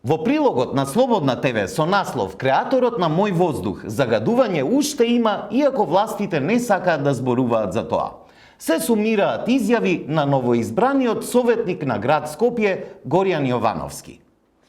Во прилогот на Слободна ТВ со наслов "Креаторот на мој воздух, загадување уште има, иако властите не сакаат да зборуваат за тоа", се сумираат изјави на новоизбраниот советник на град Скопје Горијан Јовановски.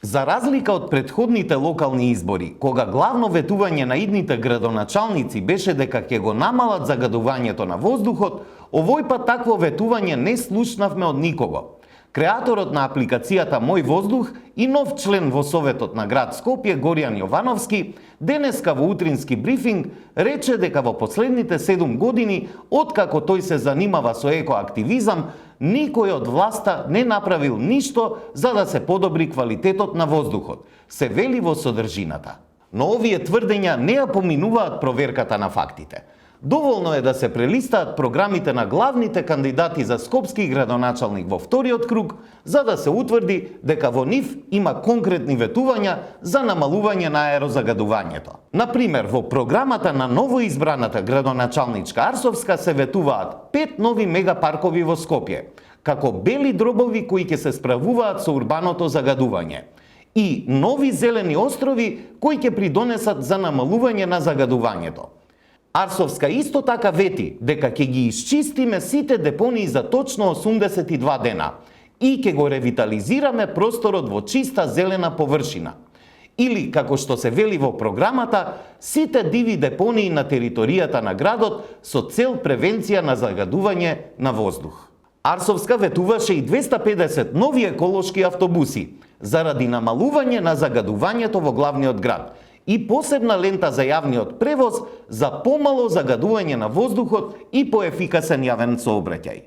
За разлика од претходните локални избори, кога главно ветување на идните градоначалници беше дека ќе го намалат загадувањето на воздухот, овој пат такво ветување не слушнавме од никого. Креаторот на апликацијата Мој воздух и нов член во Советот на град Скопје Горијан Јовановски денеска во утрински брифинг рече дека во последните 7 години, откако тој се занимава со екоактивизам, никој од власта не направил ништо за да се подобри квалитетот на воздухот, се вели во содржината. Но овие тврдења не ја поминуваат проверката на фактите. Доволно е да се прелистаат програмите на главните кандидати за скопски градоначалник во вториот круг, за да се утврди дека во нив има конкретни ветувања за намалување на аерозагадувањето. Например, во програмата на новоизбраната градоначалничка Арсовска се ветуваат 5 нови мегапаркови во Скопје, како бели дробови кои ќе се справуваат со урбаното загадување, и нови зелени острови кои ќе придонесат за намалување на загадувањето. Арсовска исто така вети дека ќе ги исчистиме сите депонии за точно 82 дена и ќе го ревитализираме просторот во чиста зелена површина. Или, како што се вели во програмата, сите диви депонии на територијата на градот со цел превенција на загадување на воздух. Арсовска ветуваше и 250 нови еколошки автобуси заради намалување на загадувањето во главниот град и посебна лента за јавниот превоз за помало загадување на воздухот и поефикасен јавен сообраќај.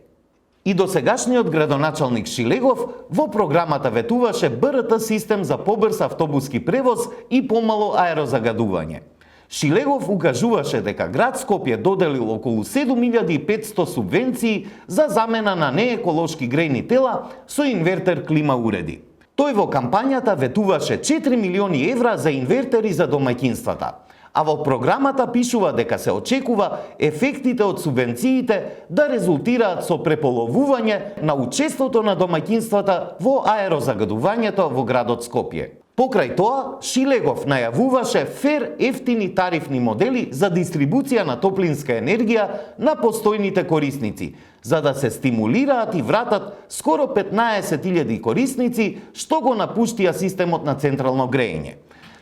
И досегашниот градоначалник Шилегов во програмата ветуваше БРТ систем за побрз автобуски превоз и помало аерозагадување. Шилегов укажуваше дека град Скопје доделил околу 7500 субвенции за замена на нееколошки грејни тела со инвертер клима уреди. Тој во кампањата ветуваше 4 милиони евра за инвертери за домаќинствата, а во програмата пишува дека се очекува ефектите од субвенциите да резултираат со преполовување на учеството на домаќинствата во аерозагадувањето во градот Скопје. Покрај тоа, Шилегов најавуваше фер ефтини тарифни модели за дистрибуција на топлинска енергија на постојните корисници, за да се стимулираат и вратат скоро 15.000 корисници што го напуштија системот на централно грејење.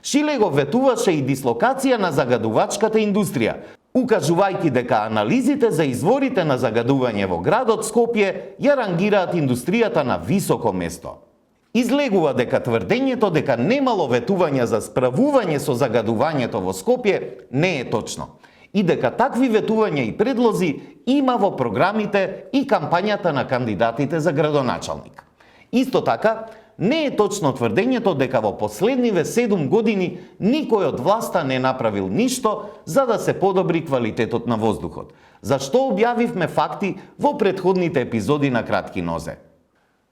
Шилегов ветуваше и дислокација на загадувачката индустрија, укажувајќи дека анализите за изворите на загадување во градот Скопје ја рангираат индустријата на високо место. Излегува дека тврдењето дека немало ветувања за справување со загадувањето во Скопје не е точно и дека такви ветувања и предлози има во програмите и кампањата на кандидатите за градоначалник. Исто така, не е точно тврдењето дека во последниве 7 години никој од власта не направил ништо за да се подобри квалитетот на воздухот, за што објавивме факти во претходните епизоди на Кратки нозе.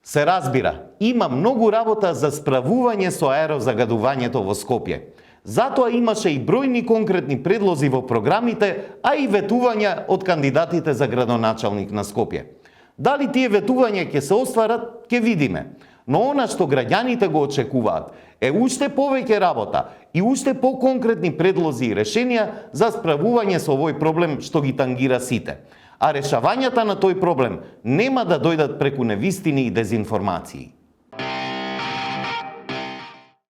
Се разбира, има многу работа за справување со аерозагадувањето во Скопје. Затоа имаше и бројни конкретни предлози во програмите, а и ветувања од кандидатите за градоначалник на Скопје. Дали тие ветувања ќе се остварат, ќе видиме. Но она што граѓаните го очекуваат е уште повеќе работа и уште поконкретни предлози и решенија за справување со овој проблем што ги тангира сите. А решавањата на тој проблем нема да дојдат преку невистини и дезинформации.